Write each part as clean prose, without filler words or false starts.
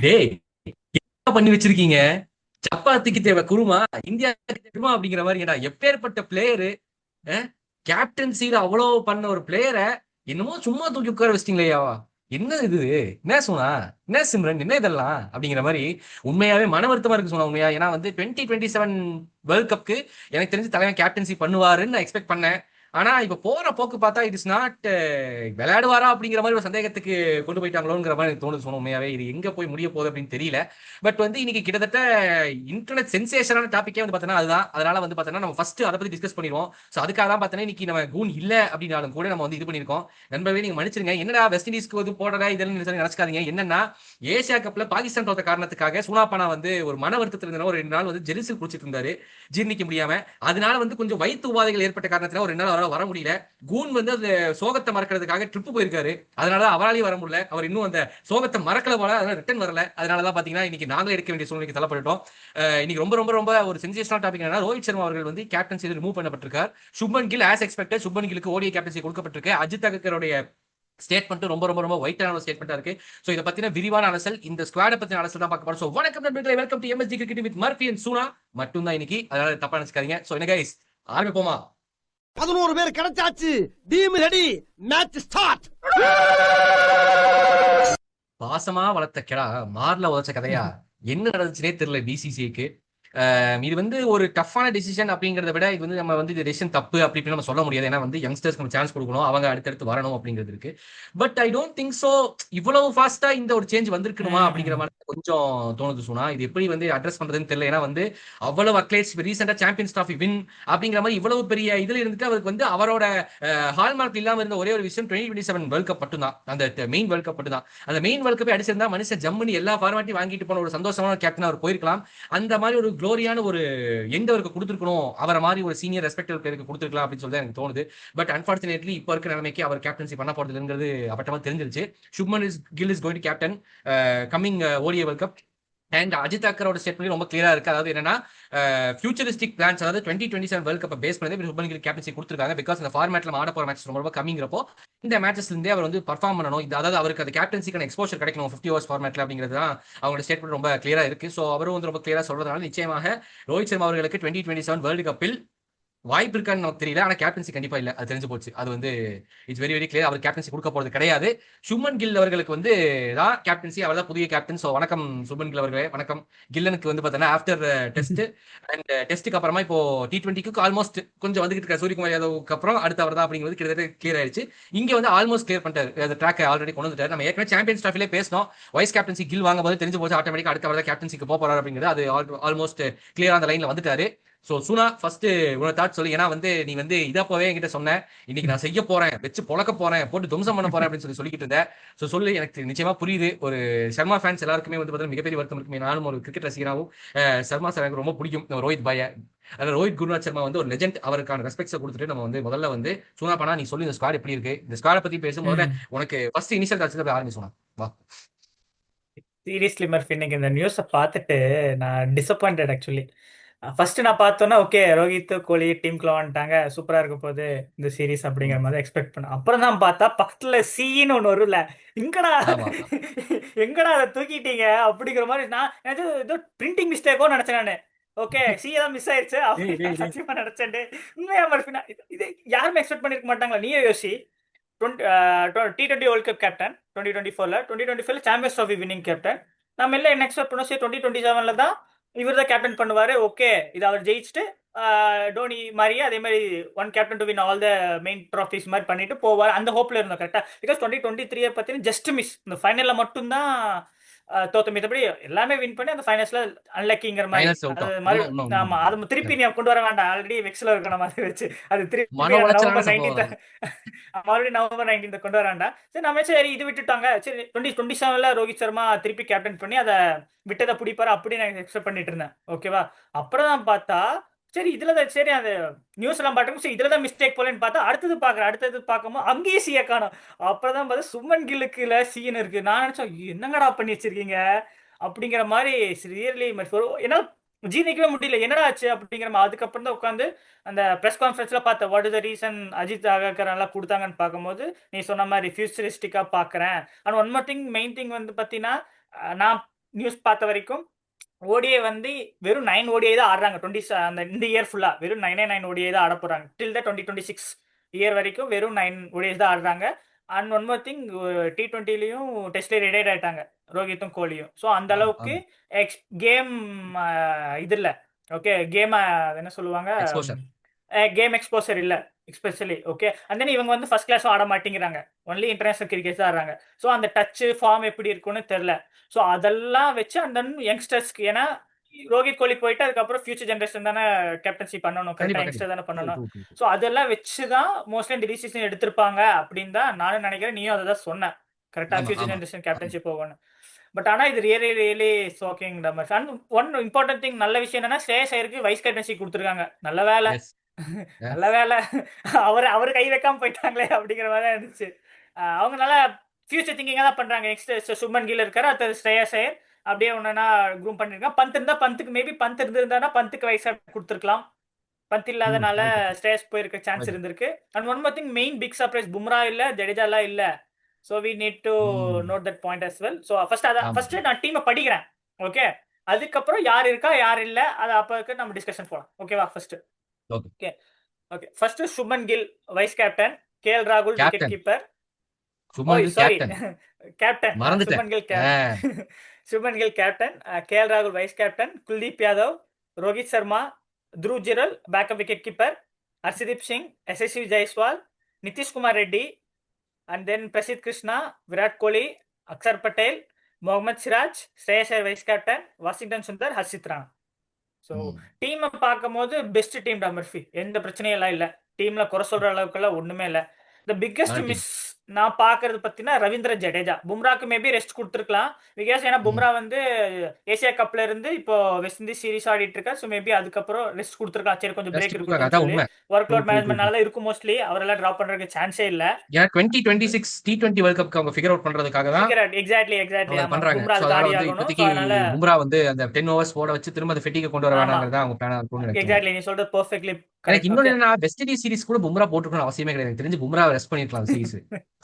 டேய், என்ன பண்ணி வச்சிருக்கீங்க? சப்பாத்திக்கு தேவை குருமா, இந்தியாவுக்கு தேவை குருமா அப்படிங்கிற மாதிரி. ஏடா எப்பேற்பட்ட பிளேயரு, கேப்டன்சில அவ்வளவு பண்ண ஒரு பிளேயர என்னமோ சும்மா தூக்கி உட்கார வச்சிட்டீங்களேயாவா? என்ன இது? என்ன சொன்னா? என்ன சிம்ரன்? என்ன இதெல்லாம் அப்படிங்கிற மாதிரி உண்மையாவே மன வருத்தமா இருக்கு சொன்னா உண்மையா. ஏன்னா வந்து 2027 வேர்ல்ட் கப்க்கு எனக்கு தெரிஞ்சு தலைவன் கேப்டன்சி பண்ணுவாருன்னு நான் எக்ஸ்பெக்ட் பண்ணேன். ஆனா இப்ப போற போக்கு பார்த்தா இட் இஸ் நாட் விளையாடுவாரா அப்படிங்கிற மாதிரி ஒரு சந்தேகத்துக்கு கொண்டு போயிட்டாங்களோங்கிற மாதிரி எனக்கு தோணுது சொன்ன உண்மையாவே. இது எங்க போய் முடிய போகுது அப்படின்னு தெரியல. பட் வந்து இன்னைக்கு கிட்டத்தட்ட இன்டர்நெட் சென்சேஷனான டாபிக்கே வந்து பார்த்தோன்னா அதுதான். அதனால வந்து பார்த்தோன்னா நம்ம ஃபர்ஸ்ட் அதை பத்தி டிஸ்கஸ் பண்ணிடுவோம். ஸோ அதுக்காக தான் பார்த்தோன்னா இன்னைக்கு நம்ம கூன் இல்ல அப்படின்னாலும் கூட நம்ம வந்து இது பண்ணியிருக்கோம். நண்பர்களே நீங்க மன்னிச்சிருங்க. என்னடா வெஸ்ட் இண்டீஸ்க்கு வந்து போடுற இதெல்லாம் நினைச்சுக்காதீங்க. என்னன்னா ஏசியா கப்ல பாகிஸ்தான் தோத்த காரணத்துக்காக சூனாப்பானா வந்து ஒரு மன வருத்தத்தில் இருந்தா ஒரு 2 நாள் வந்து ஜெலிசில் குடிச்சிட்டு இருந்தாரு ஜீர்ணிக்க முடியாம. அதனால வந்து கொஞ்சம் வயிற்று உபாதைகள் ஏற்பட்ட காரணத்தினால ஒரு 2 நாள் அவரால் வர முடியல. கூன் வந்து அந்த சோகத்தை மறக்கிறதுக்காக ட்ரிப் போயிருக்காரு. அதனால அவராலேயும் வர முடியல. அவர் இன்னும் அந்த சோகத்தை மறக்கல போல, அதனால ரிட்டர்ன் வரல. அதனாலதான் பாத்தீங்கன்னா இன்னைக்கு நாங்களே எடுக்க வேண்டிய சூழ்நிலைக்கு தள்ளப்பட்டுட்டோம். இன்னைக்கு ரொம்ப ரொம்ப ரொம்ப ஒரு சென்சேஷனல் டாபிக் என்னன்னா ரோஹித் சர்மா அவர்கள் வந்து கேப்டன்சி ரிமூவ் பண்ணப்பட்டிருக்கார். சுப்மன் கில் ஆஸ் எக்ஸ்பெக்டட் சுப்மன் கிலுக்கு ஓடிஐ கேப்டன்சி கொடுக்கப்பட்டிருக்கு. அஜித் அகர்கருடைய ஸ்டேட்மெண்ட் ரொம்ப ரொம்ப ரொம்ப ஒயிட்டான ஒரு ஸ்டேட்மெண்டா இருக்கு. சோ இத பத்தின விரிவான அலசல் இந்த ஸ்குவாட பத்தின அலசல் தான் பார்க்க போறோம். சோ வணக்கம் நண்பர்களே, welcome to MSD cricket with Murphy and சூனா மட்டும் தான் இன்னைக்கு. அதனால தப்பா நினைச்சுக்காதீங்க. சோ என்ன கைஸ், ஆரம்பிப்போமா? 11 பேர் கிடைச்சாச்சு. Team ready. Match start. பாசமா வளர்த்த கிடா மார்ல உதச்ச கதையா? என்ன நடந்துச்சுனே தெரியல பிசிசிஐக்கு. இது வந்து ஒரு டஃப்பான டிசிஷன் அப்படிங்கிறத விட இது வந்து நம்ம வந்து இது டெசிஷன் தப்பு அப்படி இப்படி நம்ம சொல்ல முடியாது. ஏன்னா வந்து யங்ஸ்டர்ஸ்க்கு நம்ம சான்ஸ் கொடுக்கணும், அவங்க அடுத்தடுத்து வரணும் அப்படிங்கிறது இருக்கு. But I don't think so இவ்வளவு ஃபாஸ்டா இந்த ஒரு சேஞ்ச் வந்திருக்கணுமா அப்படிங்கிற மாதிரி கொஞ்சம் தோணுது சொன்னா. இது எப்படி வந்து அட்ரஸ் பண்றதுன்னு தெரியல. ஏன்னா வந்து அவ்வளவு அக்லேட்ஸ் ரீசெண்டா சாம்பியன்ஸ் ட்ராஃபி வின் அப்படிங்கிற மாதிரி இவ்வளவு பெரிய இதுல இருந்துட்டு அவருக்கு வந்து அவரோட ஹால்மார்க் இல்லாம இருந்த ஒரே ஒரு விஷயம் 2027 வேர்ல்ட் கப் மட்டும் தான். அந்த மெயின் வேர்ல்ட் கப் மட்டும் தான். அந்த மெயின் வேர்ல்ட் கப்பை அடிச்சிருந்தா மனுஷன் ஜம்முன்னு எல்லா ஃபார்மாட்டையும் வாங்கிட்டு போன ஒரு சந்தோஷமான கேப்டன் அவர் போயிருக்கலாம். அந்த மாதிரி ஒரு குளோரியான ஒரு எண்ட் அவருக்கு கொடுத்துருக்கணும். அவரை மாதிரி ஒரு சீனியர் ரெஸ்பெக்டட் பிளேயருக்கு கொடுத்துருக்கலாம் அப்படின்னு சொல்லி எனக்கு தோணுது. பட் அன்பார்ச்சுனேட்லி இப்போ இருக்க நிலைமைக்கு அவர் கேப்டன்சி பண்ண போறதுங்கிறது அப்பட்டமா தெரிஞ்சிருச்சு. Shubman Gill is going to captain coming ODI world cup. And Ajit அக்கரோட ஸ்டேட்மெண்ட் ரொம்ப கிளியரா இருக்கு. அதாவது என்னன்னா ஃபியூச்சரிஸ்டிக் பிளான்ஸ், அதாவது 2027 வேர்ல்ட் கப் பேஸ் பண்ணி சுப்மன் கில் கேப்டன்சி கொடுத்துருக்காங்க. பிகாஸ் இந்த ஃபார்மேட்ல ஆட போற மேட்ச் ரொம்ப ரொம்ப கம்மிங்கிறப்போ இந்த மேட்சஸ்ல இருந்தே அவர் வந்து பர்ஃபார்ம் பண்ணணும். அதாவது அவருக்கு அந்த கேப்டன்சிக்கான எக்ஸ்போஷர் கிடைக்கணும் 50 ஓவர்ஸ் ஃபார்மேட்ல அப்படிங்கிறது தான் அவங்களோட ஸ்டேட்மெண்ட் ரொம்ப கிளியரா இருக்கு. ஸோ அவரும் வந்து ரொம்ப கிளியரா சொல்றதுனால நிச்சயமாக ரோஹித் சர்மா அவர்களுக்கு 2027 வேர்ல்டு கப்பில் வாய்ப்பு இருக்கான்னு நமக்கு தெரியல. ஆனா கேப்டன்சி கண்டிப்பா இல்ல, அது தெரிஞ்சு போச்சு. அது வந்து இட்ஸ் வெரி வெரி கிளியர். அவர் கேப்டன்சி கொடுக்க போறது கிடையாது. சுமன் கில் அவர்களுக்கு வந்து தான் கேப்டன்சி. அவர் தான் புதிய கேப்டன். ஸோ வணக்கம் சுமன் கில் அவர்களே, வணக்கம். கில்லனுக்கு வந்து பார்த்தீங்கன்னா ஆஃப்டர் டெஸ்ட் அண்ட் டெஸ்ட்டுக்கு அப்புறமா இப்போ T20க்கு ஆல்மோஸ்ட் கொஞ்சம் வந்துகிட்டு இருக்க சூரியகுமார் யாதவுக்கு அப்புறம் அடுத்த அவர் தான் அப்படிங்கிறது கிட்டத்தட்ட கிளியர் ஆயிடுச்சு. இங்க வந்து ஆல்மோஸ்ட் கிளியர் பண்ணிட்டாரு. அந்த ட்ராக் ஆல்ரெடி கொண்டு வந்துட்டாரு. நம்ம ஏற்கனவே சாம்பியன்ஸ் ட்ராஃபிலே பேசணும். வைஸ் கேப்டன்சி கில் வாங்கும் போது தெரிஞ்சு போச்சு ஆட்டோமேட்டிக் அடுத்த அவர் தான் கேப்டன்சிக்கு போறாரு அப்படிங்கிறது. அது ஆல்மோஸ்ட் கிளியர் அந்த லைன்ல வந்துட்டாரு. சோ சூனா ஃபர்ஸ்ட் உன தாட் சொல்லு. ஏன்னா வந்து நீ வந்து இதா போவே என்கிட்ட சொன்ன, இன்னைக்கு நான் செய்ய போறேன், வச்சு பொழக்க போறேன், போட்டு தும்சம் பண்ண போறேன் அப்படின்னு சொல்லிக்கிட்டு இருந்தேன். சோ சொல்லு, எனக்கு நிச்சயமா புரியுது. ஒரு சர்மா ஃபேன்ஸ் எல்லாருக்குமே வந்து பார்த்தீங்கன்னா மிகப்பெரிய வருத்தம் இருக்குமே. நானும் ஒரு கிரிக்கெட் ரசிகராகவும் சர்மா சார் எனக்கு ரொம்ப பிடிக்கும். ரோஹித் பாய, அதாவது ரோஹித் குருநாத் சர்மா வந்து ஒரு லெஜெண்ட். அவருக்கான ரெஸ்பெக்ட்ஸை கொடுத்துட்டு நம்ம வந்து முதல்ல வந்து சூனா பண்ணா நீ சொல்லி இந்த ஸ்குவாட் எப்படி இருக்கு, இந்த ஸ்குவாட பத்தி பேசும் முதல்ல உனக்கு ஃபர்ஸ்ட் இனிஷியல் தாட்ஸ் ஆரம்பி சொன்னா வா. சீரியஸ்லி மர்ஃபி, இன்னைக்கு இந்த நியூஸை பார்த்துட்டு நான் டிசப்பாயிண்டட் ஆக்சுவலி. ஃபர்ஸ்ட் நான் பார்த்தோன்னா ஓகே, ரோஹித் கோலி டீம்குள்ள வந்துட்டாங்க, சூப்பரா இருக்க போகுது இந்த சீரிஸ் அப்படிங்கிற மாதிரி எக்ஸ்பெக்ட் பண்ணேன். அப்புறம் தான் பார்த்தா பக்கத்துல சீன்னு ஒன்று வரும்ல, எங்கடா ஆமா எங்கடா அதை தூக்கிட்டீங்க அப்படிங்கிற மாதிரி நான் ஏதோ பிரிண்டிங் மிஸ்டேக்கோ நினைச்சேன் நான். ஓகே, சி தான் மிஸ் ஆயிடுச்சு அப்படின்னு நான் சத்தியமா நினைச்சேன். உண்மையா மர்ஃபி, இது யாருமே எக்ஸ்பெக்ட் பண்ணிருக்க மாட்டாங்களா? நீயே யோசி. T20 வேர்ல்ட் கப் கேப்டன் 2024ல, 2025ல சாம்பியன்ஸ் ட்ராஃபி வின்னிங் கேப்டன். நம்ம எல்லாம் என்ன எக்ஸ்பெக்ட் பண்ணோம்? சரி 2027ல தான் இவர் தான் கேப்டன் பண்ணுவாரு. ஓகே, இது அவர் ஜெயிச்சுட்டு டோனி மாதிரியே அதே மாதிரி one captain to win all the main trophies மாதிரி பண்ணிட்டு போவார். அந்த ஹோப்ல இருந்தோம் கரெக்டா. பிகாஸ் 2023 பார்த்தீங்கன்னா ஜஸ்ட் மிஸ், இந்த ஃபைனல்ல மட்டும்தான் தோத்த. மித்தபடி எல்லாமே வின் பண்ணி அந்த ஃபைனல்ஸ்ல அன்லக்கிங்கிற மாதிரி. ஃபைனல்ஸ் அது விட்டோம். மாதிரி ஆமா, உண்மை. அது திருப்பி நீ கொண்டு வர வேண்டாம். ஆல்ரெடி வெக்ஸ்ல இருக்கிற மாதிரி வச்சு அது திருப்பி மன அந்த உளைச்சலான நவம்பர் சம்பவம் 19th அது. மறுபடியும் நவம்பர் 19th கொண்டு வராண்டா. சரி நம்ம சரி இது விட்டுட்டாங்க. சரி 2027ல ரோஹித் சர்மா திருப்பி கேப்டன் பண்ணி அதை விட்டதை பிடிப்பாரு அப்படின்னு நான் எக்ஸ்பெக்ட் பண்ணிட்டு இருந்தேன். ஓகேவா? அப்புறம் தான் பார்த்தா சரி இதுல தான் சரி அந்த நியூஸ் எல்லாம் பார்க்கும் சரி இதுல தான் மிஸ்டேக் போலன்னு பார்த்தா அடுத்தது பார்க்கும்போது அங்கேயே சீயை காணும். அப்புறம் தான் பார்த்தா சுமன் கில்லுக்குல சீன் இருக்கு. நான் நினைச்சேன் என்னங்கடா பண்ணி வச்சிருக்கீங்க அப்படிங்கிற மாதிரி. ரியர்லி ஏன்னா ஜீர்ணிக்கவே முடியல, என்னடா ஆச்சு அப்படிங்கிற மாதிரி. அதுக்கப்புறம் தான் உட்காந்து அந்த ப்ரெஸ் கான்ஃபரன்ஸ்ல பார்த்த what is the reason Ajit Agarkar நல்லா கொடுத்தாங்கன்னு பார்க்கும்போது நீ சொன்ன மாதிரி ஃபியூச்சரிஸ்டிக்கா பார்க்குறேன். And one more thing, main thing வந்து பார்த்தீங்கன்னா நான் நியூஸ் பார்த்த வரைக்கும் ஓடிஐ வந்து வெறும் 9 ஓடிஐ தான் ஆடுறாங்க. அந்த இந்த இயர் ஃபுல்லா வெறும் 9 ஓடிஐ தான் ஆட போறாங்க. டில் த 2026 இயர் வரைக்கும் வெறும் 9 ஓடிஐ தான் ஆடுறாங்க. அண்ட் ஒன் மோர் திங், T20லயும் டெஸ்ட்ல ரிடையர்ட் ஆயிட்டாங்க ரோஹித்தும் கோலியும். ஸோ அந்த அளவுக்கு கேம் இது இல்லை. ஓகே, கேம் என்ன சொல்லுவாங்க, எக்ஸ்போஷர் கேம் எக்ஸ்போசர் இல்ல எஸ்பெஷலி. ஓகே, அண்ட் தென் இவங்க வந்து ஃபர்ஸ்ட் கிளாஸ் ஆட மாட்டேங்கிறாங்க, ஒன்லி இன்டர்நேஷனல் கிரிக்கெட் தான் ஆடுறாங்க. ஸோ அந்த டச் ஃபார்ம் எப்படி இருக்கும்னு தெரியல. ஸோ அதெல்லாம் வச்சு அண்ட் தென் யங்ஸ்டர்ஸ்க்கு, ஏன்னா ரோஹித் கோலி போயிட்டு அதுக்கப்புறம் ஃபியூச்சர் ஜென்ரேஷன் தானே கேப்டன்சி பண்ணணும், கரெக்டாக யங்ஸ்டர் தானே பண்ணணும். ஸோ அதெல்லாம் வச்சு தான் மோஸ்ட்லி இந்த டிசிஷன் எடுத்திருப்பாங்க அப்படின்னு தான் நானும் நினைக்கிறேன். நீயும் அதை தான் சொன்ன, கரெக்டாக ஃபியூச்சர் ஜென்ரேஷன் கேப்டன்சி போகணும். பட் ஆனா இது really shocking numbers. And one important thing, நல்ல விஷயம் என்னன்னா ஸ்ரேயஸ் ஐயருக்கு வைஸ் கேப்டன்சி கொடுத்துருக்காங்க. நல்ல வேலை, நல்ல வேலை. அவர் கை வைக்காம போயிட்டாங்களே அப்படிங்கிற மாதிரி தான் இருந்துச்சு. அவங்க நல்லா ஃபியூச்சர் திங்கிங்கா தான் பண்றாங்க. நெக்ஸ்ட் சுப்மன் கில் இருக்காரு, அடுத்தது ஸ்ரேயஸ் ஐயர், அப்படியே ஒன்னா க்ரூம் பண்ணிருக்காங்க. பந்த் இருந்தா பந்துக்கு, மேபி பந்த் இருந்திருந்தானா பந்துக்கு வைஸ் கொடுத்துருக்கலாம். பந்த் இல்லாதனால ஸ்ரேயஸ் போயிருக்க சான்ஸ் இருந்திருக்கு. And one more thing, main big surprise, Bumrah இல்ல, ஜடேஜா எல்லாம் இல்ல. So we need to note that point as well. So first நான் டீமை படிக்கிறேன். ஓகே, அதுக்கப்புறம் யார் இருக்கா யார் இல்ல அது அப்போ நம்ம டிஸ்கஷன் போலாம். ஓகேவா? First okay first Shubman Gill vice captain, KL ராகுல் wicket keeper. Sorry, captain Shubman Gill captain, KL ராகுல் vice captain, Kuldeep Yadav, Rohit Sharma, Dhruv Jurel backup wicket keeper, Harshdeep Singh, எஸ்எஸ்வி Jaiswal, Nitish Kumar Reddy, and then Prasidh Krishna, Virat Kohli, Akshar Patel, Mohammad Siraj, Shreyas Iyer vice captain, Washington Sundar, Harshit Rana. So டீமை பார்க்கும் போது best team டா Murphy, எந்த பிரச்சனையும் எல்லாம் இல்லை. டீம்ல குறை சொல்ற அளவுக்குலாம் ஒண்ணுமே இல்லை. த பிக்கெஸ்ட் மிஸ் நான் பாக்குறது பத்தினா ரவீந்திர ஜடேஜா. பும்ராக்கு மேபி ரெஸ்ட் கொடுத்துருக்கலாம், பிகாஸ் ஏன்னா பும்ரா வந்து ஏசியா கப்ல இருந்து இப்போ வெஸ்ட் இண்டீஸ் சீரிஸ் ஆடிட்டு இருக்கா. ஸோ மேபி அதுக்கப்புறம் ரெஸ்ட் கொடுத்துருக்கலாம், சரி கொஞ்சம் பிரேக் இருக்கும், ஒர்க் லோட் மேனேஜ்மெண்ட்னால இருக்கும் மோஸ்ட்லி. அவரெல்லாம் டிராப் பண்றதுக்கு சான்ஸே இல்ல. 2026 T20 வேர்ல்ட் கப் அவங்க ஃபிகர் அவுட் பண்றதுக்காக தான் எக்ஸாக்ட்லி பண்றாங்க. பும்ரா வந்து அந்த 10 ஓவர்ஸ் போட வச்சு திரும்ப அந்த ஃபெட்டிக கொண்டு வர வேண்டாம்ங்கறத அவங்க பிளான் இருக்கும்னு நினைக்கிறேன். எக்ஸாக்ட்லி, நீ சொல்றது பெர்ஃபெக்ட்லி. எனக்கு இன்னொன்னு என்னன்னா, வெஸ்ட் இண்டீஸ் சீரிஸ் கூட பும்ரா போட்டுக்கணும் அவசியமே கிடையாது. எனக்கு தெரிஞ்சு பும்ரா ரெஸ்ட் பண்ணிருக்கலாம் சீரிஸ்.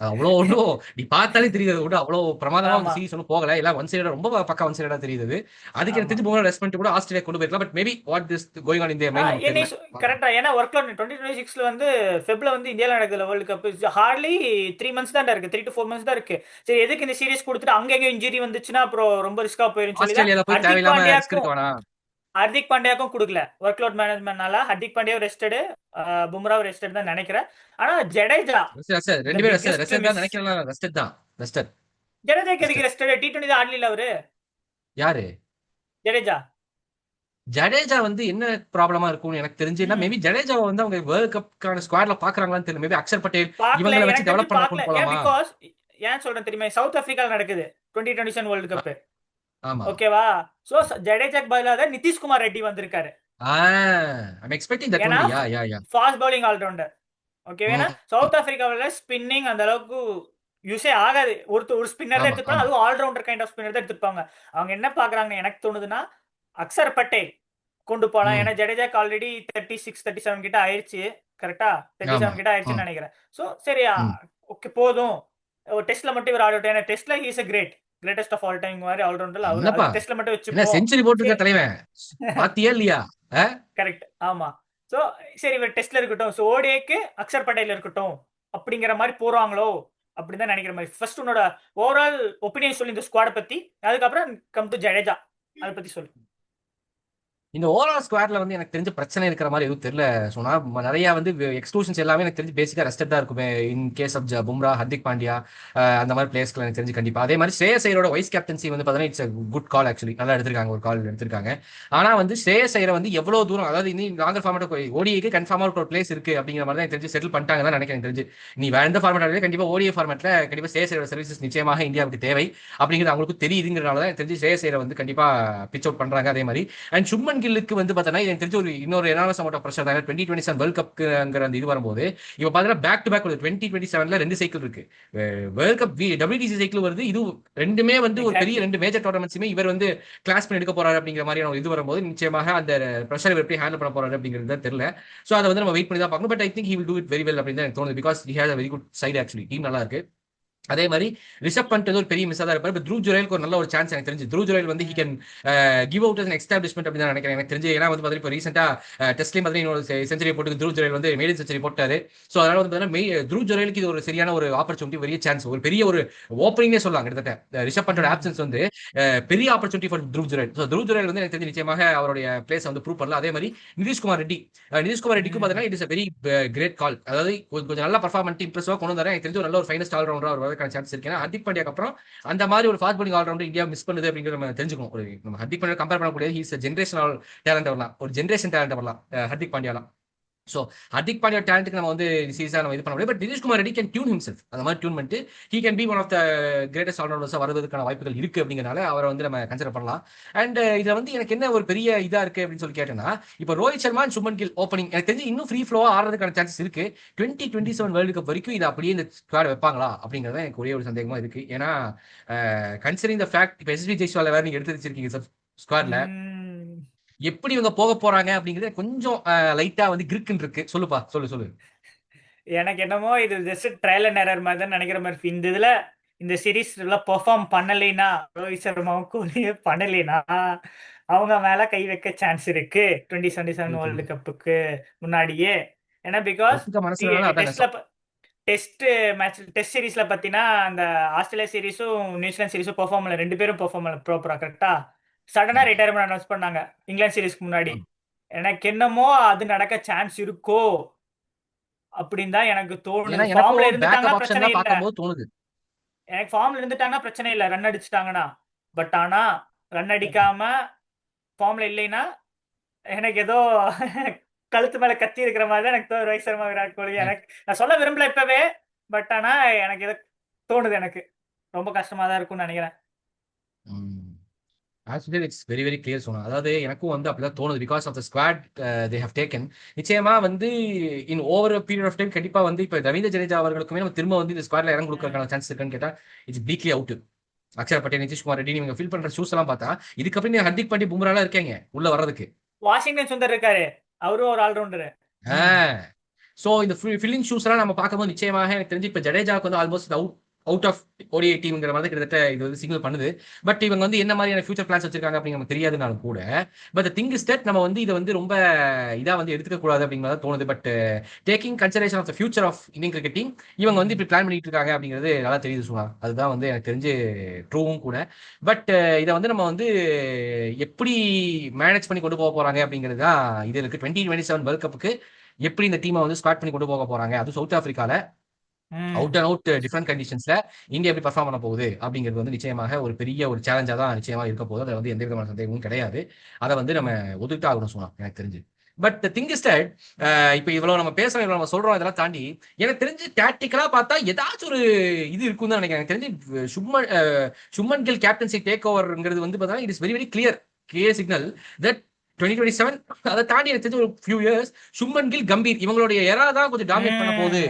அவ்வளோ ஒன்றும் நீ பார்த்தாலே தெரியுது கூட அவ்வளோ பிரமாதமா சீரிஸ் ஒன்றும் போகல. எல்லாம் ஒன் சைடா, ரொம்ப பக்கா ஒன் சைடா தெரியுது. அதுக்கு எனக்கு தெரிஞ்சு பும்ரா ரெஸ்ட் பண்ணிட்டு கூட ஆஸ்திரேலியா கொண்டு போயிருக்கலாம். But maybe what this going on in their mind கரெக்டா. ஏன்னா ஒர்க் லோட் 2026ல வந்து ஃபெப்ல வந்து இந்தியால நடக்குது வேர்ல்ட் கப். ஹார்ட்லி 3 months தான் இருக்கு, 3 to 4 months தான் இருக்கு. சரி, எதுக்கு இந்த சீரிஸ் கொடுத்துட்டு அங்க எங்க இன்ஜுரி வந்துச்சுன்னா அப்புறம் ரொம்ப ரிஸ்கா போயிருச்சு. ஆஸ்திரேலியால போய் தேவையில்லாம ரிஸ்க் எடுக்க வேணாம். ஹர்திக் பாண்டியாக்கும் கொடுக்கல ஒர்க் லோட் மேனேஜ்மெண்ட்னால. ஹர்திக் பாண்டியாவும் ரெஸ்டடு, பும்ராவும் ரெஸ்டட் தான் நினைக்கிறேன். ஆனா ஜடேஜா ரெண்டு பேரும் ரெஸ்டட் தான் நினைக்கிறேன். ரெஸ்டட் தான் ரெஸ்டட். ஜடேஜாக்கு எதுக்கு ரெஸ்டட்? T20 தான் ஆடல அவரு. யாரு? ஜடேஜா வந்து என்ன ப்ராப்ளமா இருக்கும்னு எனக்கு தெரிஞ்சு, மேபி ஜடேஜாவை வந்து அவங்க வேர்ல்ட் கப்கான ஸ்குவாட்ல பாக்குறாங்களான்னு தெரியல. மேபி அக்ஷர் பட்டேல் இவங்களை வச்சு டெவலப் பண்ண போலாமா? பிகாஸ் ஏன் சொல்றேன் தெரியுமா, சவுத் ஆப்பிரிக்கால நடக்குது 2027 வேர்ல்ட் கப். ஓகேவா? சோ ஜடேஜாக்கு பதிலாக நிதிஷ்குமார் ரெட்டி வந்திருக்காரு. I'm expecting that only. Yeah. Fast bowling allrounder. ஓகேவா? சவுத் ஆப்பிரிக்காவில ஸ்பின்னிங் அந்த அளவுக்கு யூஸே ஆகாது. ஒரு ஸ்பின்னர் தான் எடுத்துப்பாங்க, அதுவும் ஆல்ரவுண்டர் கைண்ட் ஆஃப் ஸ்பின்னர் தான் எடுத்துப்பாங்க. அவங்க என்ன பாக்குறாங்கன்னு எனக்கு தோணுதுன்னா, அக்ஷர் பட்டேல் கொண்டு போலாம். ஏன்னா ஜடேஜாக்கு ஆல்ரெடி 36, 37 கிட்ட ஆயிடுச்சு. கரெக்டா? 37 கிட்ட ஆயிடுச்சுன்னு நினைக்கிறேன். சோ சரி, ஓகே போதும். ஒரு டெஸ்ட்ல மட்டும் இவர் ஆடிட்டு, ஏன்னா டெஸ்ட்ல he is a greatest of all time மாதிரி ஆல்ரவுண்டர். அவர் டெஸ்ட்ல மட்டும் வச்சு செஞ்சுரி போட்டுருக்க தலைவன் பாத்தியா இல்லையா? கரெக்ட், ஆமா. சோ சரி, இவர் டெஸ்ட்ல இருக்கட்டும், சோ ஓடிஐக்கு அக்ஷர் பட்டேல் இருக்கட்டும் அப்படிங்கிற மாதிரி போறாங்களோ அப்படின்னு தான் நினைக்கிற மாதிரி. ஃபர்ஸ்ட் உன்னோட ஓவரால் ஒப்பீனியன் சொல்லி இந்த ஸ்குவாட் பத்தி, அதுக்கப்புறம் கம் டு ஜடேஜா, அதை பத்தி சொல்லு. இந்த ஓவரால் ஸ்குவாட்ல வந்து எனக்கு தெரிஞ்ச பிரச்சனை இருக்கிற மாதிரி எதுவும் தெரியல. சொன்னா நிறைய வந்து எக்ஸ்க்ளூஷன்ஸ் எல்லாமே எனக்கு தெரிஞ்சு பேசிக்கா ரெஸ்டட் தான் இருக்குமே. In case of Bumrah, Hardik Pandya, அந்த மாதிரி பிளேயர்ஸ்க்கு எனக்கு தெரிஞ்சு கண்டிப்பா. அதே மாதிரி ஸ்ரேயஸ் ஐயரோட வைஸ் கேப்டன்சி வந்து பார்த்தீங்கன்னா இட்ஸ் குட் கால். ஆக்சுவலி நல்லா எடுத்திருக்காங்க, ஒரு கால் எடுத்திருக்காங்க. ஆனா வந்து ஸ்ரேயஸ் ஐயரை வந்து எவ்வளவு தூரம், அதாவது இன்னும் லாங்கர் ஃபார்மேட் ஓடிஐக்கு கன்ஃபார்மா ஒரு பிளேஸ் இருக்கு அப்படிங்கிற மாதிரி தான் எனக்கு தெரிஞ்சு செட்டில் பண்ணிட்டாங்க தான் நினைக்கிறேன். தெரிஞ்சு நீ வேற எந்த ஃபார்மேட் கண்டிப்பா ஓடிஐ ஃபார்மேட்ல கண்டிப்பா ஸ்ரேயஸ் ஐயரோட சர்வீசஸ் நிச்சயமாக இந்தியாவுக்கு தேவை அப்படிங்கிறது அவங்களுக்கு தெரியுதுங்கிறனால தான் எனக்கு தெரிஞ்சு ஸ்ரேயஸ் ஐயரை வந்து கண்டிப்பா பிச் அவுட் பண்றாங்க. அதே மாதிரி அண்ட் சுப்மன் கில்லுக்கு வந்து பார்த்தா எனக்கு தெரிஞ்ச ஒரு இன்னொரு எனானஸ் அமௌண்ட் ஆஃப் பிரஷர் தான். 2027 வேர்ல்ட் கப்ங்கிற அந்த இது வரும்போது இப்போ பார்த்தீங்கன்னா பேக் டு பேக் 2027ல 2 சைக்கிள் இருக்கு. வேர்ல்ட் கப் WTC சைக்கிள் வருது. இது ரெண்டுமே வந்து ஒரு பெரிய 2 மேஜர் டோர்னமெண்ட்ஸுமே இவர் வந்து கிளாஸ் பண்ணி எடுக்க போறாரு அப்படிங்கிற மாதிரி இது வரும்போது நிச்சயமாக அந்த பிரஷர் இவர் எப்படி ஹேண்டில் பண்ண போறாரு அப்படிங்கிறது தெரியல. ஸோ அதை வந்து நம்ம வெயிட் பண்ணி தான் பார்க்கணும். But I think he will do it very well அப்படின்னு தான் எனக்கு தோணுது. Because he has a very good side actually. Team நல்லா இருக்கு. அதே மாதிரி ரிஷப் பண்ட் வந்து ஒரு பெரிய மிஸ் தான் இருப்பார். இப்போ த்ரூ ஜுரேலுக்கு ஒரு நல்ல ஒரு சான்ஸ் எனக்கு தெரிஞ்சு. த்ரூ ஜுரேல் வந்து he can give out as establishment அப்படின்னு தான் நினைக்கிறேன் எனக்கு தெரிஞ்சு. ஏன்னா வந்து பார்த்தீங்கன்னா இப்போ ரீசெண்டாக டெஸ்ட்லேயும் பார்த்தீங்கன்னா செஞ்சுரி போட்டு த்ரூ ஜுரேல் வந்து மேடன் செஞ்சுரி போட்டாரு. ஸோ அதனால வந்து பார்த்தீங்கன்னா த்ரூ ஜுரேலுக்கு இது ஒரு சரியான ஒரு ஆப்பர்ச்சுனிட்டி, பெரிய சான்ஸ், ஒரு பெரிய ஒரு ஓப்பனிங்கே சொல்லலாம். கிட்டத்தட்ட ரிஷப் பண்டோட ஆப்சன்ஸ் வந்து பெரிய opportunity for through Jurel. So through Jurel வந்து எனக்கு தெரிஞ்சு நிச்சயமாக அவருடைய பிளேஸ் வந்து ப்ரூவ் பண்ணலாம். அதே மாதிரி நிதிஷ்குமார் ரெட்டி ரெட்டிக்கும் பார்த்தீங்கன்னா இட் இஸ் வெரி கிரேட் கால். அதாவது கொஞ்சம் நல்ல பர்ஃபார்மன்ஸ் இம்ப்ரெசிவாக கொண்டு வந்தாரு. எனக்கு தெரிஞ்சு ஒரு நல்ல ஒரு ஃபைனஸ்ட் ஆல்ரவுண்டர் அவர் வரதுக்கான சான்ஸ் இருக்கு. ஏன்னா ஹர்திக் பாண்டியாக்கு அப்புறம் அந்த மாதிரி ஒரு fast bowling all rounder India miss பண்ணுது அப்படிங்கிறத நம்ம தெரிஞ்சுக்கணும். ஒரு நம்ம ஹர்திக் பாண்டியா கம்பேர் பண்ணக்கூடிய ஹீஸ் ஜென்ரேஷனல் டேலண்ட் வரலாம், ஒரு ஜென்ரேஷன் டேலண்ட் வரலாம் ஹர்திக் பாண்டியாலாம். ஸோ ஹர்திக் பாண்டியா டேலண்ட்டுக்கு நம்ம வந்து சீரியஸாக நம்ம இது பண்ண முடியும். But Nitish Kumar Reddy can tune himself. அந்த மாதிரி டியூன் பண்ணிட்டு he can be one of the greatest ஆல்ரவுண்டர்ஸாக வருவதற்கான வாய்ப்புகள் இருக்கு அப்படிங்கிறனால அவரை வந்து நம்ம கன்சிடர் பண்ணலாம். அண்ட் இதில் வந்து எனக்கு என்ன ஒரு பெரிய இதாக இருக்கு அப்படின்னு சொல்லி கேட்டேன்னா, இப்போ ரோஹித் சர்மா அண்ட் சுமன் கில் ஓப்பனிங் எனக்கு தெரிஞ்சு இன்னும் ஃப்ரீ ஃப்ளோவாக ஆடுறதுக்கான சான்சஸ் இருக்கு. 2027 வேர்ல்டு கப் வரைக்கும் இது அப்படியே இந்த ஸ்குவாட் வைப்பாங்களா அப்படிங்கிறத எனக்கு ஒரே ஒரு சந்தேகமா இருக்கு. ஏன்னா கன்சிடரிங் த ஃபேக்ட் இப்போ எஸ்பி ஜெய்ஸ்வால் வேற நீங்க எடுத்து வச்சிருக்கீங்க ஸ்குவாட்ல, எப்படி இவங்க போக போறாங்க அப்படிங்கிறது கொஞ்சம் லைட்டா வந்து கிரிக்குன்னு இருக்கு. சொல்லுப்பா, சொல்லு. எனக்கு என்னமோ இது ஜஸ்ட் ட்ரையல் அண்ட் எரர் மாதிரி தான் நினைக்கிற மாதிரி. இந்த இதுல இந்த சீரீஸ் எல்லாம் பெர்ஃபார்ம் பண்ணலைன்னா, ரோஹித் சர்மாவும் கோலியே பண்ணலைன்னா அவங்க மேல கை வைக்க சான்ஸ் இருக்கு 2027 வேர்ல்டு கப்புக்கு முன்னாடியே. ஏன்னா பிகாஸ் டெஸ்ட் மேட்ச் டெஸ்ட் சீரீஸ்ல பாத்தீங்கன்னா அந்த ஆஸ்திரேலியா சீரீஸும் நியூசிலாந்து சீரீஸும் பெர்ஃபார்ம் பண்ணல, 2 பேரும் பெர்ஃபார்ம் பண்ணல ப்ராப்பரா கரெக்டா. சடனா ரிட்டையர்மெண்ட் அனௌன்ஸ் பண்ணாங்க இங்கிலாந்து சீரீஸ்க்கு முன்னாடி. எனக்கு என்னமோ அது நடக்க சான்ஸ் இருக்கோ அப்படின்னு தான் எனக்கு தோணுது. ஃபார்ம்ல இருந்துட்டாங்கன்னா பிரச்சனை இல்ல, எனக்கு ஃபார்ம்ல இருந்துட்டாங்கன்னா பிரச்சனை இல்ல, ரன் அடிச்சுட்டாங்கன்னா. பட் ஆனா ரன் அடிக்காம ஃபார்ம்ல இல்லைன்னா எனக்கு ஏதோ கழுத்து மேல கத்தி இருக்கிற மாதிரி தான் எனக்கு ரோஹித் சர்மா விராட் கோலி. எனக்கு நான் சொல்ல விரும்பல இப்பவே, பட் ஆனா எனக்கு ஏதோ தோணுது, எனக்கு ரொம்ப கஷ்டமா தான் இருக்கும்னு நினைக்கிறேன். Actually it's very very clear சொன்னா. அதாவது எனக்கும் வந்து அப்படிதான் தோணுது. Because of the squad they have taken. நிச்சயமா வந்து in over period of time கண்டிப்பா வந்து இப்போ ரவீந்திர ஜடேஜா அவர்களுக்குமே நம்ம திரும்ப வந்து இந்த ஸ்குவாட்ல இடம் கொடுக்கறதுக்கான சான்ஸ் இருக்குன்னு கேட்டா இட்ஸ் பிளீக்லி அவுட். அக்ஷர் பட்டேல், நிதிஷ்குமார் ரெட்டி நீங்க ஃபீல் பண்ற ஷூஸ் எல்லாம் பார்த்தா இதுக்கப்புறம் நீங்க ஹர்திக் பாண்டியா பும்ராலாம் இருக்கீங்க உள்ள வர்றதுக்கு. வாஷிங்டன் சுந்தர் இருக்காரு, அவரும் ஒரு ஆல்ரவுண்டர். சோ இந்த ஃபில்லிங் ஷூஸ் எல்லாம் நம்ம பார்க்கும்போது நிச்சயமாக எனக்கு தெரிஞ்சு இப்போ ஜடேஜாவுக்கு வந்து ஆல்மோஸ்ட் அவுட் ஆஃப் ஓடிஐ டீம்ங்கிற மாதிரி கிட்டத்தட்ட இது வந்து சிக்னல் பண்ணுது. பட் இவங்க வந்து என்ன மாதிரியான ஃபியூச்சர் பிளான்ஸ் வச்சிருக்காங்க அப்படிங்கிற நமக்கு தெரியாதுனாலும் கூட, பட் திங் இஸ் தட் நம்ம வந்து இதை வந்து ரொம்ப இதா வந்து எடுத்துக்க கூடாது அப்படிங்கிறத தோணுது. But taking consideration of the future of Indian cricket team இவங்க வந்து இப்படி பிளான் பண்ணிட்டு இருக்காங்க அப்படிங்கிறது நல்லா தெரியுது சொன்னா. அதுதான் வந்து எனக்கு தெரிஞ்சு ட்ரூவும் கூட. பட் இதை வந்து நம்ம வந்து எப்படி மேனேஜ் பண்ணி கொண்டு போக போறாங்க அப்படிங்கிறது தான் இது இருக்கு. 2027 வேர்ல்ட் கப்புக்கு எப்படி இந்த டீமை வந்து ஸ்டார்ட் பண்ணி கொண்டு போக போறாங்க, அது சவுத் ஆப்பிரிக்கால அவுட் அண்ட் அவுட் டிஃபரெண்ட் கண்டிஷன்ஸ்ல இந்தியா எப்படி பர்ஃபார்ம் பண்ண போகுது அப்படிங்கிறது வந்து நிச்சயமாக ஒரு பெரிய ஒரு சேலஞ்சா தான் நிச்சயமா இருக்க போகுது. அதுல வந்து எந்த விதமான சந்தேகமும் கிடையாது. அதை வந்து நம்ம ஒதுக்கிட்டு ஆகணும் சொன்னா எனக்கு தெரிஞ்சு. பட் திங் இஸ் தட் இப்போ இவ்வளவு நம்ம பேசுறோம், இவ்வளவு நம்ம சொல்றோம், இதெல்லாம் தாண்டி எனக்கு தெரிஞ்சு டாக்டிக்கலா பார்த்தா ஏதாச்சும் ஒரு இது இருக்கும் தான் நினைக்கிறேன். எனக்கு தெரிஞ்சு சுமன் கில் கேப்டன்சி டேக் ஓவர்ங்கிறது வந்து பார்த்தா it is very very clear signal that 2027 அதை தாண்டி எனக்கு தெரிஞ்ச ஒரு ஃபியூ இயர்ஸ் சுமன் கில் கம்பீர் இவங்களுடைய எரா தான் கொஞ்சம் டாமினேட் பண்ண போகுது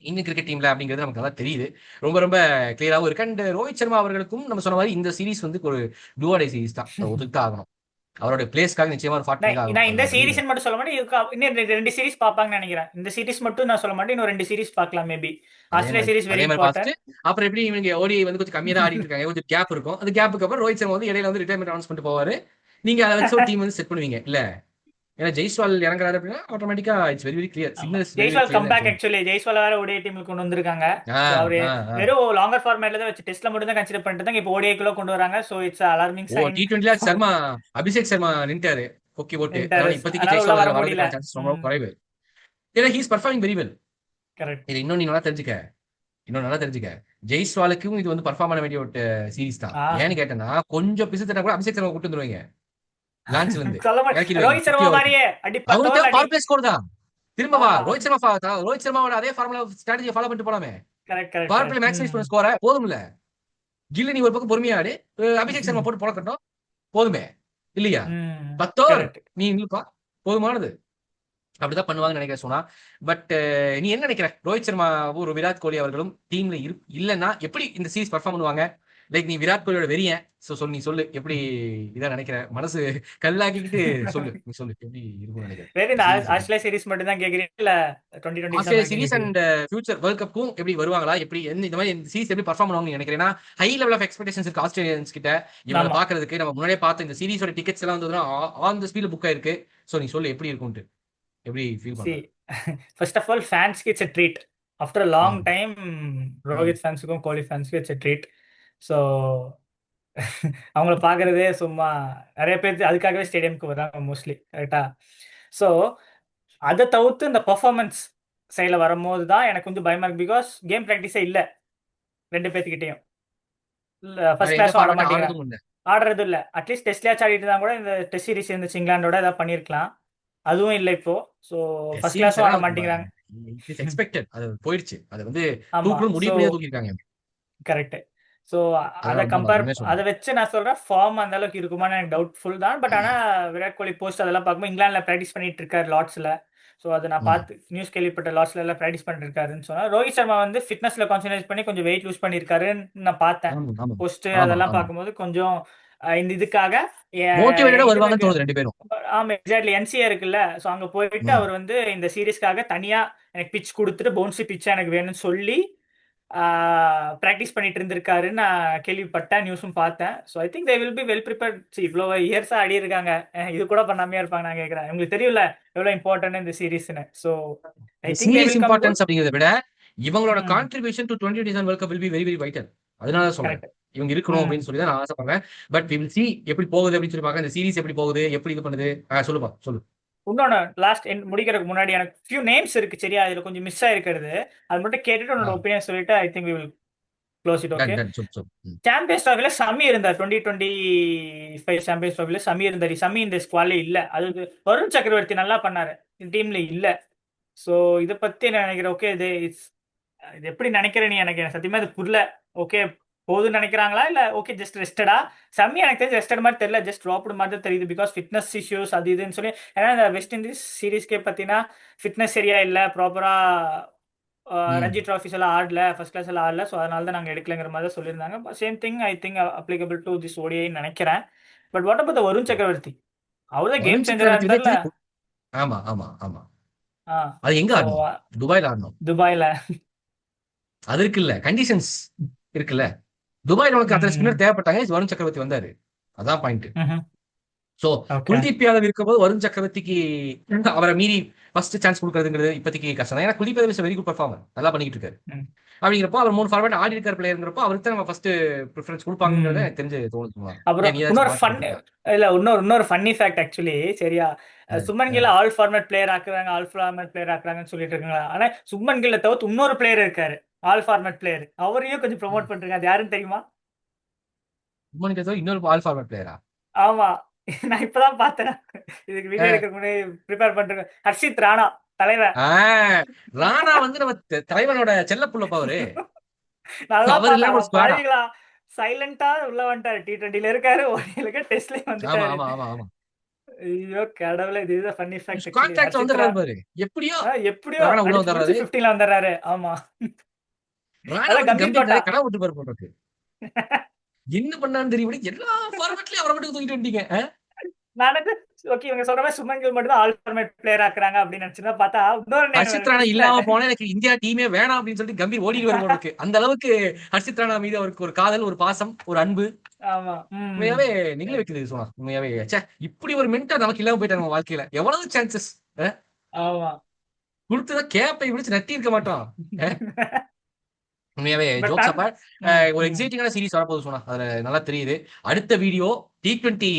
இந்தியன் கிரிக்கெட் டீம்ல அப்படிங்கிறது நமக்கு நல்லா தெரியுது. ரொம்ப ரொம்ப கிளியராகவும் இருக்கு. அண்ட் ரோஹித் சர்மா அவர்களுக்கும் நம்ம சொன்ன மாதிரி இந்த சீரிஸ் வந்து ஒரு டூஆடை சீரிஸ் தான், ஒதுக்கிட்டு ஆகணும். அவருடைய பிளேஸ்க்காக நிச்சயமா ஒரு நான் இந்த சீரிஸ் மட்டும் சொல்ல மாட்டேன், இன்னும் 2 சீரிஸ் பாப்பாங்கன்னு நினைக்கிறேன். இந்த சீரிஸ் மட்டும் நான் சொல்ல மாட்டேன், இன்னும் 2 சீரிஸ் பார்க்கலாம் maybe. Australia series very important. அப்புறம் எப்படி இவங்க ஓடிஐ வந்து கொஞ்சம் கம்மியா தான் ஆடிட்டு இருக்காங்க, கொஞ்சம் கேப் இருக்கும். அந்த கேப்புக்கு அப்புறம் ரோஹித் சர்மா வந்து இடையில வந்து ரிட்டையர்மெண்ட் அனௌன்ஸ் பண்ணிட்டு போவாரு. நீங்க அதை வச்சு ஒரு டீம் வந்து செட் பண்ணுவீங்க இல்ல. ஏன்னா ஜெய்ஸ்வால் இறங்குறாரு அப்படின்னா ஆட்டோமேட்டிக்கா it's very very clear signals. Jaiswal come back. Actually Jaiswal வேற ஓடிஐ டீமுக்கு கொண்டு வந்திருக்காங்க. அவரு வெறும் லாங்கர் ஃபார்மேட்ல தான் வச்சு டெஸ்ட்ல மட்டும் தான் கன்சிடர் பண்ணிட்டு தான் இப்போ ஓடிஐக்குள்ள கொண்டு வராங்க. So it's alarming sign. T20ல சர்மா அபிஷேக் சர்மா நின்ட்டாரு கொக்கி போட்டு. இப்போதைக்கு ஜெய்ஸ்வால் வரதுக்கான சான்சஸ் ரொம்ப குறைவு. ஏன்னா he is performing very well. Correct. இது இன்னும் நீ நல்லா தெரிஞ்சுக்க ஜெய்ஸ்வாலுக்கும் இது வந்து பெர்ஃபார்ம் பண்ண வேண்டிய ஒரு சீரிஸ் தான். ஏன்னு கேட்டேன்னா கொஞ்சம் பிசு தட்டா கூட அபிஷேக் சர்மா கூட்டு வந்துருவாங்க லான்ச்ல இருந்து. ரோஹித் சர்மா மாதிரியே பவர் பிளே ஸ்கோர் தான். திரும்ப வா ரோஹித் சர்மாவோட அதே ஃபார்முலா ஸ்ட்ராட்டஜியை ஃபாலோ பண்ணிட்டு போலாமே. பவர் பிளே மேக்ஸிமைஸ் பண்ண ஸ்கோரை போதும்ல. கில்லி நீ ஒரு பக்கம் பொறுமையா ஆடு, அபிஷேக் சர்மா போட்டு போடக்கட்டும் போதுமே இல்லையா. 10 நீ இல்லப்பா போதுமானது. அப்படிதான் பண்ணுவாங்கன்னு நினைக்கிறேன் சொன்னா. பட் நீ என்ன நினைக்கிற, ரோஹித் சர்மா ஒரு விராட் கோலி அவர்களும் டீம்ல இல்லைன்னா எப்படி இந்த சீரிஸ் பர்ஃபார்ம் பண்ணுவாங்க? லைக் நீ விராட் கோலியோட வெறியன். நீ சொல்லு எப்படி இதான் நினைக்கிற, மனசு கல்லாக்கிக்கிட்டு சொல்லு, நீ சொல்லு எப்படி இருக்கும்னு நினைக்கிறேன் வேற இந்த சீரிஸ். ஆஸ்திரேலியா சீரிஸ் மட்டும் தான் கேக்குறீங்க இல்ல 2020 Australia series and future world கப்புக்கும் எப்படி வருவாங்களா, எப்படி இந்த மாதிரி இந்த சீரிஸ் எப்படி பர்ஃபார்ம் பண்ணுவாங்க நினைக்கிறேன். ஹை லெவல் ஆஃப் எக்ஸ்பெக்டேஷன்ஸ் இருக்கு ஆஸ்திரேலியன்ஸ் கிட்ட இவங்க பாக்குறதுக்கு. நம்ம முன்னாடியே பார்த்த இந்த சீரிஸோட டிக்கெட்ஸ் எல்லாம் வந்ததுன்னா ஆன் தி ஸ்பீட்ல புக் ஆயிருக்கு. சோ நீ சொல்லு எப்படி இருக்கும்ட்டு, எப்படி ஃபீல் பண்ற? ஃபர்ஸ்ட் ஆஃப் ஆல் ஃபேன்ஸ்க்கு it's a treat after a long time. Rohit ஃபேன்ஸுக்கும் கோலி ஃபேன்ஸுக்கும் இட்ஸ் a treat. ஸோ அவங்கள பார்க்கறதே சும்மா நிறைய பேர் அதுக்காகவே ஸ்டேடியம்க்கு வர்றாங்க மோஸ்ட்லி, கரெக்டா? ஸோ அதை தவிர்த்து இந்த பர்ஃபார்மன்ஸ் சைடில் வரும்போது தான் எனக்கு வந்து பயமா இருக்கு. பிகாஸ் கேம் ப்ராக்டிஸே இல்லை ரெண்டு பேர்த்துக்கிட்டையும். இல்லை ஃபர்ஸ்ட் கிளாஸும் ஆட மாட்டேங்கிறாங்க, ஆடுறது இல்லை. அட்லீஸ்ட் டெஸ்ட்லேயாச்சும் ஆடிட்டு தான் கூட இந்த டெஸ்ட் சீரிஸ் இருந்துச்சு இங்கிலாண்டோட ஏதாவது பண்ணியிருக்கலாம், அதுவும் இல்லை இப்போ. ஸோ ஃபர்ஸ்ட் கிளாஸும் ஆட மாட்டேங்கிறாங்க. எக்ஸ்பெக்டட் அது போயிடுச்சு, அது வந்து முடிவு பண்ணி தூக்கிருக்காங்க. கரெக்ட். ஸோ அதை வச்சு நான் சொல்றேன் ஃபார்ம் அந்த அளவுக்கு இருக்குமான்னு எனக்கு டவுட்ஃபுல் தான். பட் ஆனால் விராட் கோலி போஸ்ட் அதெல்லாம் பார்க்கும்போது இங்கிலாந்துல ப்ராக்டிஸ் பண்ணிட்டு இருக்காரு லார்ட்ஸ்ல. ஸோ அதை நான் பார்த்து நியூஸ் கேள்விப்பட்ட லார்ட்ஸ்ல எல்லாம் ப்ராக்டிஸ் பண்ணிட்டு இருக்காருன்னு சொன்னா. ரோஹித் சர்மா வந்து ஃபிட்னஸ்ல கான்சன்ட்ரேட் பண்ணி கொஞ்சம் வெயிட் லூஸ் பண்ணியிருக்காருன்னு நான் பார்த்தேன் போஸ்ட். அதெல்லாம் பார்க்கும்போது கொஞ்சம் இந்த இதுக்காக ஆமா எக்ஸாக்ட்லி என்சிஆர் இருக்குல்ல, ஸோ அங்க போயிட்டு அவர் வந்து இந்த சீரீஸ்க்காக தனியா எனக்கு பிச் கொடுத்துட்டு பவுன்சி பிச்சா எனக்கு வேணும்னு சொல்லி ப்ராக்டிஸ் பண்ணிட்டு இருந்திருக்காருன்னு நான் கேள்விப்பட்டேன், நியூஸும் பார்த்தேன். So I think they will be well prepared. இவ்வளோ இயர்ஸா ஆடி இருக்காங்க, இது கூட பண்ணாமையா இருப்பாங்க நான் கேட்கறேன். உங்களுக்கு தெரியல எவ்வளவு இம்பார்ட்டன்ட் இந்த சீரீஸ்னு. ஸோ ஐ திங்க் இம்பார்ட்டன்ஸ் அப்படிங்கறத விட இவங்களோட contribution to 2027 world cup will be very very vital. அதனால சொல்றேன் இவங்க இருக்கணும் அப்படின்னு சொல்லி தான் நான் ஆசைப்படுறேன். பட் வி வில் see எப்படி போகுது அப்படின்னு சொல்லி பார்க்க. இந்த சீரிஸ் எப்படி போகுது, எப்படி இது பண்ணுது, சொல்லுப்பா சொல்லு. இன்னொன்னு லாஸ்ட் முடிக்கிறதுக்கு முன்னாடி எனக்கு ஃபியூ நேம்ஸ் இருக்கு சரியா, இதுல கொஞ்சம் மிஸ் ஆயிருக்கிறது, அது மட்டும் கேட்டுட்டு உன்னோட ஒப்பீனியன் சொல்லிட்டு I think we will close it. Okay. Champions ட்ராஃபில சமி இருந்தார் 2025 சாம்பியன்ஸ் ட்ராஃபில சமி இருந்தார். சமி இந்த ஸ்குவாட்ல இல்ல. அது வருண் சக்கரவர்த்தி நல்லா பண்ணாரு, இந்த டீம்ல இல்ல. சோ இத பத்தி என்ன நினைக்கிறேன்? ஓகே இது எப்படி நினைக்கிறேன் நீ? எனக்கு சத்தியமா இது புரியல. ஓகே போதுன்னு நினைக்கிறாங்களா இல்ல ஓகே ஜஸ்ட் ரெஸ்டடா? சம்மி எனக்கு தெரிஞ்சு ரெஸ்டட் மாதிரி தெரியல, ஜஸ்ட் ட்ராப்டு மாதிரி தான் தெரியுது. பிகாஸ் ஃபிட்னஸ் இஷ்யூஸ் அது இதுன்னு சொல்லி. ஏன்னா இந்த வெஸ்ட் இண்டீஸ் சீரீஸ்க்கே பார்த்தீங்கன்னா ஃபிட்னஸ் சரியா இல்லை, ப்ராப்பரா ரஞ்சி ட்ராஃபிஸ் எல்லாம் ஆடல, ஃபர்ஸ்ட் கிளாஸ் எல்லாம் ஆடல. ஸோ அதனால தான் நாங்கள் எடுக்கலங்கிற மாதிரி தான் சொல்லியிருந்தாங்க. Same thing I think applicable to this ஓடிஐன்னு நினைக்கிறேன். பட் வாட் அபவுட் வருண் சக்கரவர்த்தி? அவர்தான் கேம் சேஞ்சரா இருந்தார்ல. ஆமா ஆமா ஆமா. அது எங்க ஆடணும்? துபாயில ஆடணும். துபாயில அது இருக்குல்ல, கண்டிஷன்ஸ் இருக்குல்ல. துபாயில உனக்கு அத்தனை ஸ்பின்னர் தேவைப்பட்டாங்க, வருண் சக்கரவர்த்தி வந்தாரு. அதான் பாயிண்ட். சோ குல்தீப் யாதவ் இருக்கும்போது வருண் சக்கரவர்த்திக்கு அவரை மீறி ஃபர்ஸ்ட் சான்ஸ் கொடுக்கறதுங்கிறது இப்போதைக்கு கஷ்டம் தான். ஏன்னா Kuldeep Yadav is very good performer, நல்லா பண்ணிட்டு இருக்காரு. அப்படிங்கிறப்போ அவர் 3 ஃபார்வர்ட் ஆடி இருக்கார் பிளேயர்ங்கிறப்போ அவருக்கு தான் நம்ம ஃபர்ஸ்ட் ப்ரிஃபரன்ஸ் கொடுப்பாங்கிறத எனக்கு தெரிஞ்சு தோணுது. அப்புறம் இன்னொரு ஃபன்னி ஃபேக்ட் ஆக்சுவலி சரியா, Shubman Gill all format player ஆக்குறாங்கன்னு சொல்லிட்டு இருக்காங்க. ஆனா சுமன் கில்ல தவிர்த்து இன்னொரு பிளேயர் இருக்காரு ஆல் ஃபார்மேட் பிளேயர், அவரையும் கொஞ்சம் ப்ரோமோட் பண்றாங்க. அது யாருன்னு தெரியுமா? சுமன் கில் இன்னொரு ஆல் ஃபார்மேட் பிளேயரா? ஆமா, நான் இப்பதான் பார்த்தேன். இதுக்கு வீடியோ எடுக்க முன்னாடி ப்ரிப்பேர் பண்றேன். ஹர்ஷித் ராணா தலைவர். ராணா வந்து நம்ம தலைவனோட செல்ல புள்ள பவரு. நல்லா சைலண்டா உள்ள வந்துட்டாரு. T20ல இருக்காரு, ODIல டெஸ்ட்லயும் வந்துட்டாரு. ஐயோ கடவுளே, இதுதான் ஃபன்னி ஃபேக்ட். கான்ட்ராக்ட் வந்துறாரு பாரு. எப்படியோ ராணா உள்ள வந்தறாரு, 15ல வந்தறாரு. ஆமா, ராணா கம்பீர் கடை விட்டு பாரு போட்டுருக்கு. என்ன பண்ணான்னு தெரியல, எல்லா ஃபார்மட்லயும் அவரை மட்டும் தூக்கிட்டு வந்துட்டீங்க. நானக்கு ஓகே இவங்க சொல்ற மாதிரி சுமன் கில் மட்டும் தான் ஆல் ஃபார்மேட் பிளேயர் ஆக்குறாங்க அப்படின்னு நினைச்சா பார்த்தா ஹர்ஷித் ராணா இல்லாம போனா எனக்கு இந்தியா டீமே வேணாம் அப்படின்னு சொல்லிட்டு கம்பீர் ஓடிட்டு வர போல இருக்கு. அந்த அளவுக்கு ஹர்ஷித் ராணா மீது அவருக்கு ஒரு காதல், ஒரு பாசம், ஒரு அன்பு உண்மையாவே நிகழ வைக்குது. சொன்னா உண்மையாவே இப்படி ஒரு மென்டர் நமக்கு இல்லாம போயிட்டா நம்ம வாழ்க்கையில எவ்வளவு சான்சஸ் கொடுத்துதான் கேப்பை விழிச்சு நட்டி இருக்க மாட்டோம். உண்மையாவே ஜோக்ஸ் அப்பார்ட், ஒரு எக்ஸைட்டிங்கான சீரிஸ் வரப்போகுது சொன்னா அதுல நல்லா தெரியுது. அடுத்த வீடியோ T20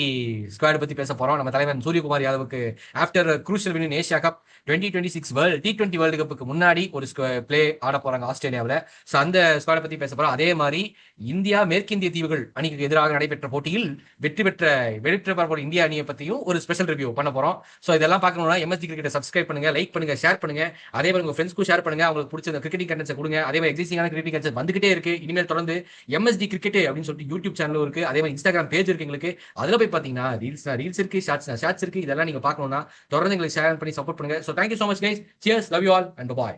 ஸ்குவாட் பத்தி பேச போறோம். நம்ம தலைவன் சூரியகுமார் யாதவுக்கு after crucial win in Asia cup 2026 T20 world கப்புக்கு முன்னாடி ஒரு பிளே ஆட போறாங்க ஆஸ்திரேலியாவில். ஸோ அந்த ஸ்குவாட் பத்தி பேச போறோம். அதே மாதிரி இந்தியா மேற்கிந்திய தீவுகள் அணிக்கு எதிராக நடைபெற்ற போட்டியில் வெற்றி பெற்ற இந்தியா அணியை பத்தியும் ஒரு ஸ்பெஷல் ரிவ்யூ பண்ண போறோம். ஸோ இதெல்லாம் பார்க்கணும்னா MSG கிரிக்கெட்டை சப்ஸ்கிரைப் பண்ணுங்க, லைக் பண்ணுங்க, ஷேர் பண்ணுங்க. அதே மாதிரி உங்க ஃப்ரெண்ட்ஸ்க்கும் ஷேர் பண்ணுங்க, அவங்களுக்கு பிடிச்ச கிரிக்கெட்டிங் கண்டென்ட்ஸ் கொடுங்க. அதே மாதிரி எக்ஸிஸ்டிங்கான கிரிக்கெட்டிங் கண்டென்ட்ஸ் வந்துகிட்டே இருக்கு. இனிமேல் தொடர்ந்து MSG கிரிக்கெட் அப்படின்னு சொல்லிட்டு யூடியூப் சேனலும் இருக்கு. அதே மாதிரி இன்ஸ்டாகிராம் பேஜ் இருக்கு எங்களுக்கு. அதுல போய் பாத்தீங்கன்னா ரீல்ஸ் இருக்கு, ஷார்ட்ஸ் இருக்கு. இதெல்லாம் நீங்க பார்க்கணும்னா தொடர்ந்து எங்களுக்கு ஷேர் பண்ணி சப்போர்ட் பண்ணுங்க. So thank you so much guys. Cheers, love you all and bye.